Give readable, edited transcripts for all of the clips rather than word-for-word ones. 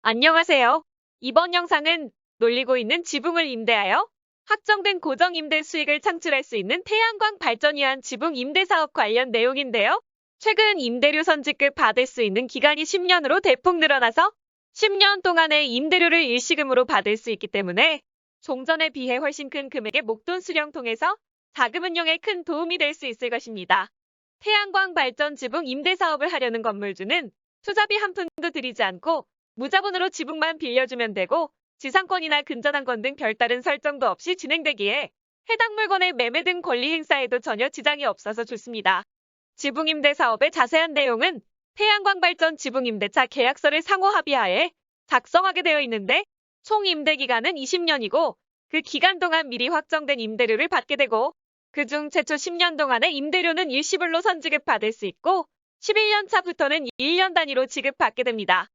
안녕하세요. 이번 영상은 놀리고 있는 지붕을 임대하여 확정된 고정임대 수익을 창출할 수 있는 태양광 발전 위한 지붕 임대 사업 관련 내용인데요. 최근 임대료 선지급 받을 수 있는 기간이 10년으로 대폭 늘어나서 10년 동안의 임대료를 일시금으로 받을 수 있기 때문에 종전에 비해 훨씬 큰 금액의 목돈 수령 통해서 자금 운용에 큰 도움이 될 수 있을 것입니다. 태양광 발전 지붕 임대 사업을 하려는 건물주는 투자비 한 푼도 들이지 않고 무자본으로 지붕만 빌려주면 되고 지상권이나 근저당권 등 별다른 설정도 없이 진행되기에 해당 물건의 매매 등 권리 행사에도 전혀 지장이 없어서 좋습니다. 지붕임대 사업의 자세한 내용은 태양광 발전 지붕임대차 계약서를 상호 합의하에 작성하게 되어 있는데 총 임대기간은 20년이고 그 기간 동안 미리 확정된 임대료를 받게 되고 그중 최초 10년 동안의 임대료는 일시불로 선지급 받을 수 있고 11년 차부터는 1년 단위로 지급받게 됩니다.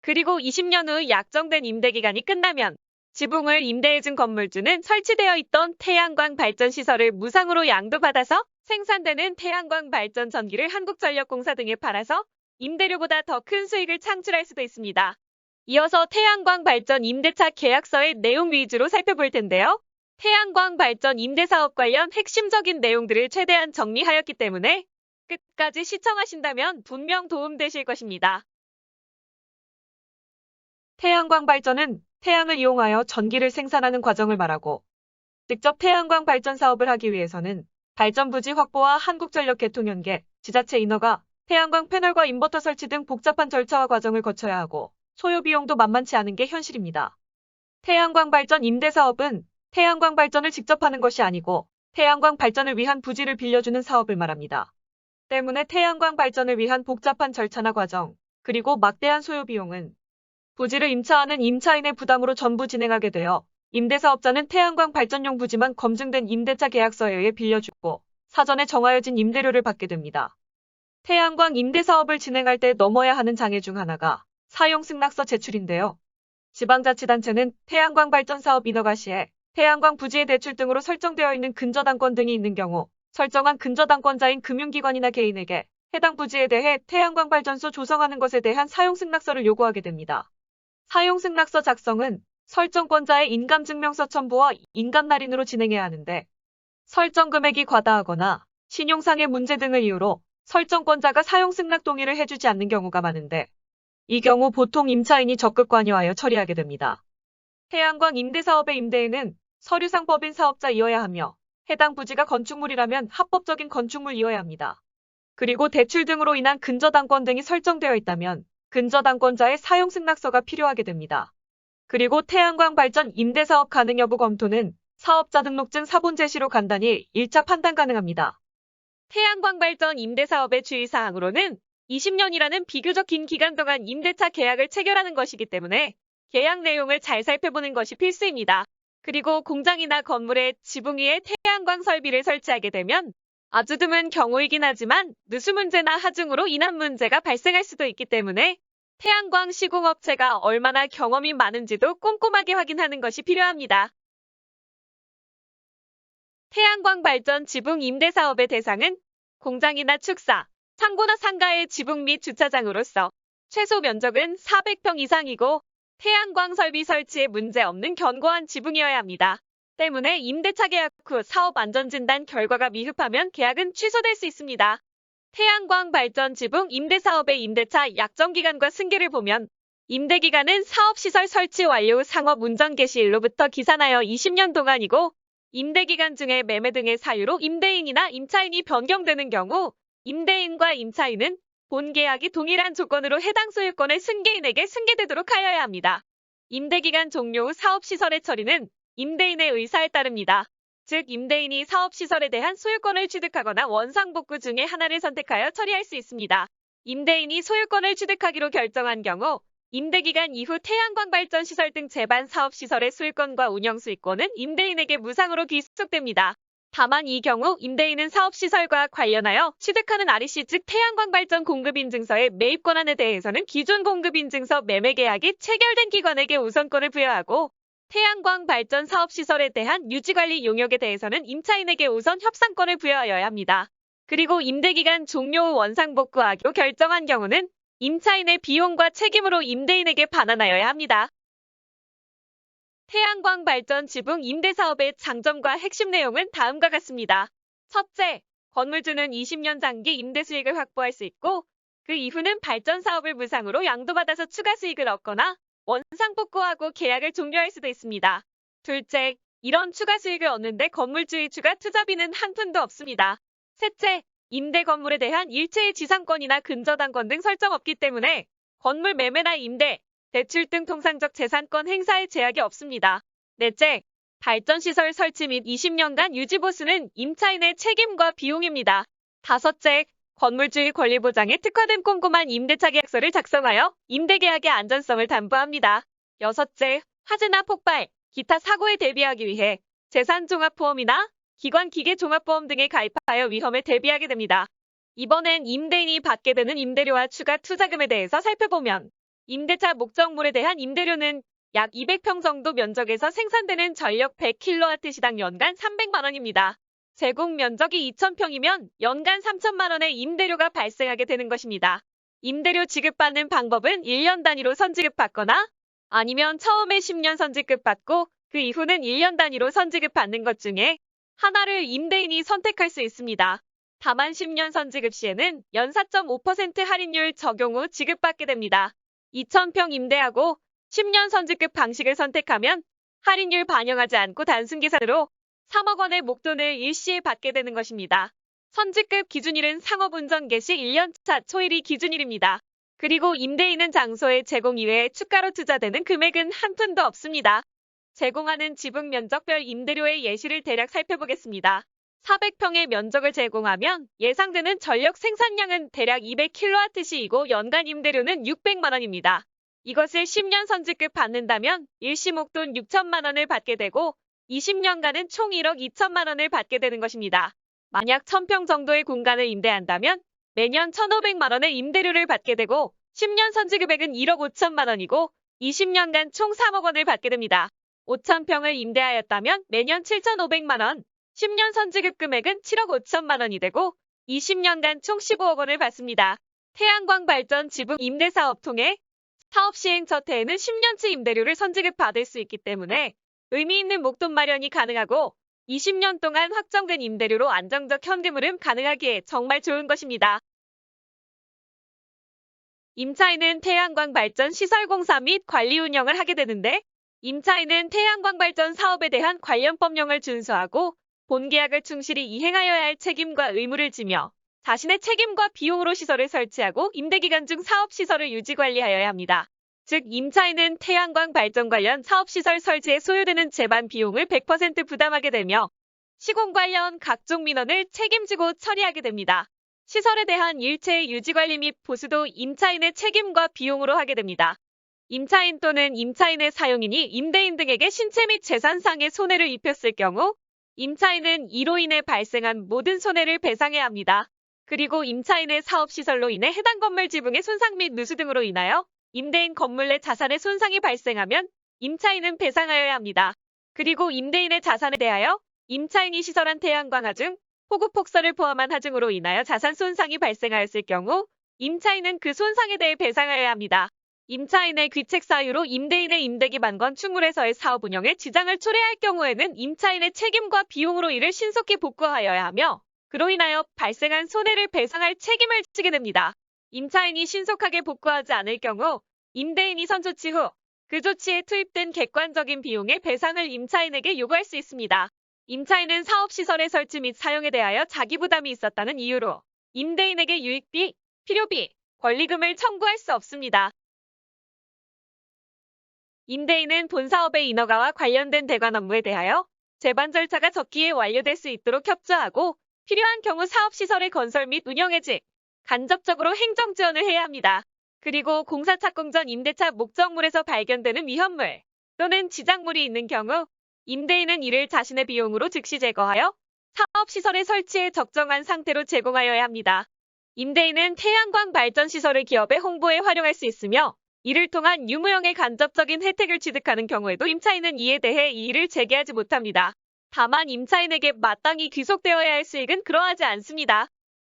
그리고 20년 후 약정된 임대기간이 끝나면 지붕을 임대해준 건물주는 설치되어 있던 태양광 발전 시설을 무상으로 양도받아서 생산되는 태양광 발전 전기를 한국전력공사 등에 팔아서 임대료보다 더 큰 수익을 창출할 수도 있습니다. 이어서 태양광 발전 임대차 계약서의 내용 위주로 살펴볼 텐데요. 태양광 발전 임대사업 관련 핵심적인 내용들을 최대한 정리하였기 때문에 끝까지 시청하신다면 분명 도움되실 것입니다. 태양광 발전은 태양을 이용하여 전기를 생산하는 과정을 말하고 직접 태양광 발전 사업을 하기 위해서는 발전 부지 확보와 한국전력 개통연계, 지자체 인허가, 태양광 패널과 인버터 설치 등 복잡한 절차와 과정을 거쳐야 하고 소요 비용도 만만치 않은 게 현실입니다. 태양광 발전 임대 사업은 태양광 발전을 직접 하는 것이 아니고 태양광 발전을 위한 부지를 빌려주는 사업을 말합니다. 때문에 태양광 발전을 위한 복잡한 절차나 과정, 그리고 막대한 소요 비용은 부지를 임차하는 임차인의 부담으로 전부 진행하게 되어 임대사업자는 태양광 발전용 부지만 검증된 임대차 계약서에 의해 빌려주고 사전에 정하여진 임대료를 받게 됩니다. 태양광 임대사업을 진행할 때 넘어야 하는 장애 중 하나가 사용승낙서 제출인데요. 지방자치단체는 태양광 발전 사업 인허가 시에 태양광 부지의 대출 등으로 설정되어 있는 근저당권 등이 있는 경우 설정한 근저당권자인 금융기관이나 개인에게 해당 부지에 대해 태양광 발전소 조성하는 것에 대한 사용승낙서를 요구하게 됩니다. 사용승낙서 작성은 설정권자의 인감증명서 첨부와 인감날인으로 진행해야 하는데 설정 금액이 과다하거나 신용상의 문제 등을 이유로 설정권자가 사용승낙 동의를 해주지 않는 경우가 많은데 이 경우 보통 임차인이 적극 관여하여 처리하게 됩니다. 태양광 임대사업의 임대인은 서류상 법인 사업자이어야 하며 해당 부지가 건축물이라면 합법적인 건축물이어야 합니다. 그리고 대출 등으로 인한 근저당권 등이 설정되어 있다면 근저당권자의 사용승낙서가 필요하게 됩니다. 그리고 태양광 발전 임대사업 가능 여부 검토는 사업자 등록증 사본 제시로 간단히 1차 판단 가능합니다. 태양광 발전 임대사업의 주의사항으로는 20년이라는 비교적 긴 기간 동안 임대차 계약을 체결하는 것이기 때문에 계약 내용을 잘 살펴보는 것이 필수입니다. 그리고 공장이나 건물의 지붕 위에 태양광 설비를 설치하게 되면 아주 드문 경우이긴 하지만 누수 문제나 하중으로 인한 문제가 발생할 수도 있기 때문에 태양광 시공업체가 얼마나 경험이 많은지도 꼼꼼하게 확인하는 것이 필요합니다. 태양광 발전 지붕 임대 사업의 대상은 공장이나 축사, 창고나 상가의 지붕 및 주차장으로서 최소 면적은 400평 이상이고 태양광 설비 설치에 문제 없는 견고한 지붕이어야 합니다. 때문에 임대차 계약 후 사업 안전진단 결과가 미흡하면 계약은 취소될 수 있습니다. 태양광 발전 지붕 임대 사업의 임대차 약정기간과 승계를 보면 임대기간은 사업시설 설치 완료 후 상업 운전 개시일로부터 기산하여 20년 동안이고 임대기간 중에 매매 등의 사유로 임대인이나 임차인이 변경되는 경우 임대인과 임차인은 본 계약이 동일한 조건으로 해당 소유권을 승계인에게 승계되도록 하여야 합니다. 임대기간 종료 후 사업시설의 처리는 임대인의 의사에 따릅니다. 즉 임대인이 사업시설에 대한 소유권을 취득하거나 원상복구 중에 하나를 선택하여 처리할 수 있습니다. 임대인이 소유권을 취득하기로 결정한 경우 임대기간 이후 태양광 발전 시설 등 제반 사업시설의 소유권과 운영 수익권은 임대인에게 무상으로 귀속됩니다. 다만 이 경우 임대인은 사업시설과 관련하여 취득하는 REC 즉 태양광 발전 공급인증서의 매입 권한에 대해서는 기존 공급인증서 매매계약이 체결된 기관에게 우선권을 부여하고 태양광 발전 사업시설에 대한 유지관리 용역에 대해서는 임차인에게 우선 협상권을 부여하여야 합니다. 그리고 임대기간 종료 후 원상복구하기로 결정한 경우는 임차인의 비용과 책임으로 임대인에게 반환하여야 합니다. 태양광 발전 지붕 임대 사업의 장점과 핵심 내용은 다음과 같습니다. 첫째, 건물주는 20년 장기 임대 수익을 확보할 수 있고 그 이후는 발전 사업을 무상으로 양도받아서 추가 수익을 얻거나 원상복구하고 계약을 종료할 수도 있습니다. 둘째, 이런 추가 수익을 얻는데 건물주의 추가 투자비는 한 푼도 없습니다. 셋째, 임대 건물에 대한 일체의 지상권이나 근저당권 등 설정 없기 때문에 건물 매매나 임대, 대출 등 통상적 재산권 행사에 제약이 없습니다. 넷째, 발전시설 설치 및 20년간 유지 보수는 임차인의 책임과 비용입니다. 다섯째, 건물주의 권리 보장에 특화된 꼼꼼한 임대차 계약서를 작성하여 임대계약의 안전성을 담보합니다. 여섯째, 화재나 폭발, 기타 사고에 대비하기 위해 재산종합보험이나 기관기계종합보험 등에 가입하여 위험에 대비하게 됩니다. 이번엔 임대인이 받게 되는 임대료와 추가 투자금에 대해서 살펴보면 임대차 목적물에 대한 임대료는 약 200평 정도 면적에서 생산되는 전력 100kW시당 연간 300만 원입니다. 제공 면적이 2,000평이면 연간 3천만 원의 임대료가 발생하게 되는 것입니다. 임대료 지급받는 방법은 1년 단위로 선지급받거나 아니면 처음에 10년 선지급받고 그 이후는 1년 단위로 선지급받는 것 중에 하나를 임대인이 선택할 수 있습니다. 다만 10년 선지급 시에는 연 4.5% 할인율 적용 후 지급받게 됩니다. 2,000평 임대하고 10년 선지급 방식을 선택하면 할인율 반영하지 않고 단순 계산으로 3억 원의 목돈을 일시에 받게 되는 것입니다. 선지급 기준일은 상업운전 개시 1년차 초일이 기준일입니다. 그리고 임대인은 장소의 제공 이외에 추가로 투자되는 금액은 한 푼도 없습니다. 제공하는 지붕 면적별 임대료의 예시를 대략 살펴보겠습니다. 400평의 면적을 제공하면 예상되는 전력 생산량은 대략 200kWh이고 연간 임대료는 600만 원입니다. 이것을 10년 선지급 받는다면 일시 목돈 6천만 원을 받게 되고 20년간은 총 1억 2천만 원을 받게 되는 것입니다. 만약 1000평 정도의 공간을 임대한다면 매년 1,500만 원의 임대료를 받게 되고 10년 선지급액은 1억 5천만 원이고 20년간 총 3억 원을 받게 됩니다. 5,000평을 임대하였다면 매년 7,500만 원, 10년 선지급 금액은 7억 5천만 원이 되고 20년간 총 15억 원을 받습니다. 태양광 발전 지붕 임대 사업 통해 사업 시행 첫 해에는 10년치 임대료를 선지급 받을 수 있기 때문에 의미 있는 목돈 마련이 가능하고 20년 동안 확정된 임대료로 안정적 현금 흐름 가능하기에 정말 좋은 것입니다. 임차인은 태양광 발전 시설 공사 및 관리 운영을 하게 되는데 임차인은 태양광 발전 사업에 대한 관련 법령을 준수하고 본계약을 충실히 이행하여야 할 책임과 의무를 지며 자신의 책임과 비용으로 시설을 설치하고 임대기간 중 사업시설을 유지관리하여야 합니다. 즉 임차인은 태양광 발전 관련 사업시설 설치에 소요되는 제반 비용을 100% 부담하게 되며 시공 관련 각종 민원을 책임지고 처리하게 됩니다. 시설에 대한 일체의 유지관리 및 보수도 임차인의 책임과 비용으로 하게 됩니다. 임차인 또는 임차인의 사용인이 임대인 등에게 신체 및 재산상의 손해를 입혔을 경우 임차인은 이로 인해 발생한 모든 손해를 배상해야 합니다. 그리고 임차인의 사업시설로 인해 해당 건물 지붕의 손상 및 누수 등으로 인하여 임대인 건물 내 자산의 손상이 발생하면 임차인은 배상하여야 합니다. 그리고 임대인의 자산에 대하여 임차인이 시설한 태양광 하중, 폭우 폭설을 포함한 하중으로 인하여 자산 손상이 발생하였을 경우 임차인은 그 손상에 대해 배상하여야 합니다. 임차인의 귀책 사유로 임대인의 임대기반권 충물에서의 사업 운영에 지장을 초래할 경우에는 임차인의 책임과 비용으로 이를 신속히 복구하여야 하며 그로 인하여 발생한 손해를 배상할 책임을 지게 됩니다. 임차인이 신속하게 복구하지 않을 경우 임대인이 선조치 후 그 조치에 투입된 객관적인 비용의 배상을 임차인에게 요구할 수 있습니다. 임차인은 사업시설의 설치 및 사용에 대하여 자기 부담이 있었다는 이유로 임대인에게 유익비, 필요비, 권리금을 청구할 수 없습니다. 임대인은 본 사업의 인허가와 관련된 대관 업무에 대하여 재반 절차가 적기에 완료될 수 있도록 협조하고 필요한 경우 사업시설의 건설 및 운영 해직, 간접적으로 행정 지원을 해야 합니다. 그리고 공사 착공 전 임대차 목적물에서 발견되는 위험물 또는 지작물이 있는 경우 임대인은 이를 자신의 비용으로 즉시 제거하여 사업시설의 설치에 적정한 상태로 제공하여야 합니다. 임대인은 태양광 발전 시설을 기업의 홍보에 활용할 수 있으며 이를 통한 유무형의 간접적인 혜택을 취득하는 경우에도 임차인은 이에 대해 이의를 제기하지 못합니다. 다만 임차인에게 마땅히 귀속되어야 할 수익은 그러하지 않습니다.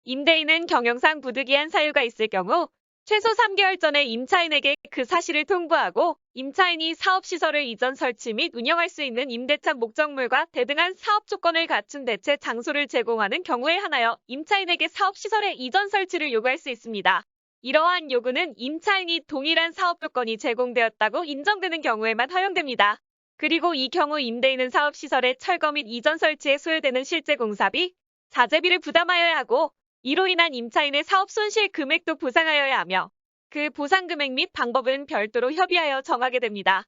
임대인은 경영상 부득이한 사유가 있을 경우 최소 3개월 전에 임차인에게 그 사실을 통보하고 임차인이 사업시설을 이전 설치 및 운영할 수 있는 임대차 목적물과 대등한 사업 조건을 갖춘 대체 장소를 제공하는 경우에 한하여 임차인에게 사업시설의 이전 설치를 요구할 수 있습니다. 이러한 요구는 임차인이 동일한 사업 조건이 제공되었다고 인정되는 경우에만 허용됩니다. 그리고 이 경우 임대인은 사업시설의 철거 및 이전 설치에 소요되는 실제 공사비, 자재비를 부담하여야 하고 이로 인한 임차인의 사업 손실 금액도 보상하여야 하며 그 보상 금액 및 방법은 별도로 협의하여 정하게 됩니다.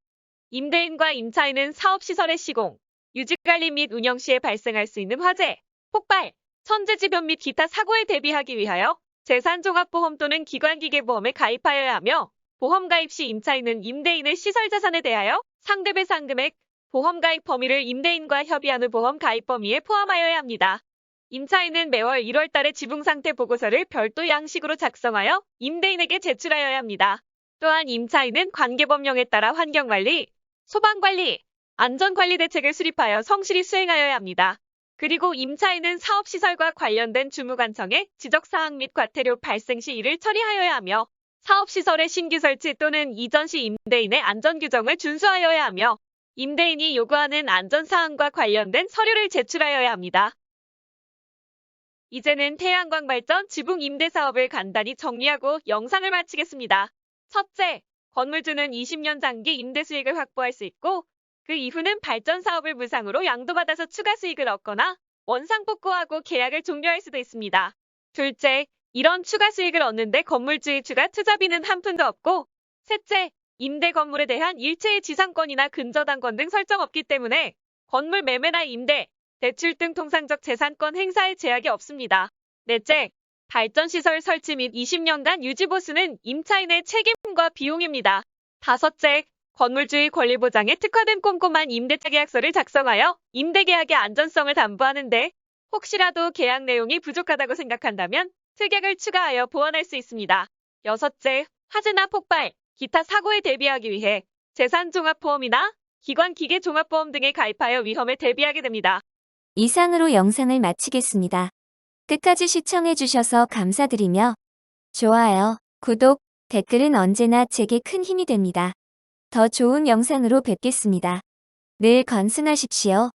임대인과 임차인은 사업시설의 시공, 유지관리 및 운영 시에 발생할 수 있는 화재, 폭발, 천재지변 및 기타 사고에 대비하기 위하여 재산종합보험 또는 기관기계보험에 가입하여야 하며 보험 가입 시 임차인은 임대인의 시설자산에 대하여 상대배상 금액, 보험 가입 범위를 임대인과 협의한 후 보험 가입 범위에 포함하여야 합니다. 임차인은 매월 1월 달에 지붕상태 보고서를 별도 양식으로 작성하여 임대인에게 제출하여야 합니다. 또한 임차인은 관계법령에 따라 환경관리, 소방관리, 안전관리 대책을 수립하여 성실히 수행하여야 합니다. 그리고 임차인은 사업시설과 관련된 주무관청에 지적사항 및 과태료 발생 시 이를 처리하여야 하며 사업시설의 신규 설치 또는 이전 시 임대인의 안전규정을 준수하여야 하며 임대인이 요구하는 안전사항과 관련된 서류를 제출하여야 합니다. 이제는 태양광 발전 지붕 임대 사업을 간단히 정리하고 영상을 마치겠습니다. 첫째, 건물주는 20년 장기 임대 수익을 확보할 수 있고 그 이후는 발전 사업을 무상으로 양도받아서 추가 수익을 얻거나 원상복구하고 계약을 종료할 수도 있습니다. 둘째, 이런 추가 수익을 얻는데 건물주의 추가 투자비는 한 푼도 없고 셋째, 임대 건물에 대한 일체의 지상권이나 근저당권 등 설정 없기 때문에 건물 매매나 임대, 대출 등 통상적 재산권 행사에 제약이 없습니다. 넷째, 발전시설 설치 및 20년간 유지 보수는 임차인의 책임과 비용입니다. 다섯째, 건물주의 권리 보장에 특화된 꼼꼼한 임대차 계약서를 작성하여 임대계약의 안전성을 담보하는데 혹시라도 계약 내용이 부족하다고 생각한다면 특약을 추가하여 보완할 수 있습니다. 여섯째, 화재나 폭발, 기타 사고에 대비하기 위해 재산종합보험이나 기관기계종합보험 등에 가입하여 위험에 대비하게 됩니다. 이상으로 영상을 마치겠습니다. 끝까지 시청해주셔서 감사드리며 좋아요, 구독, 댓글은 언제나 제게 큰 힘이 됩니다. 더 좋은 영상으로 뵙겠습니다. 늘 건승하십시오.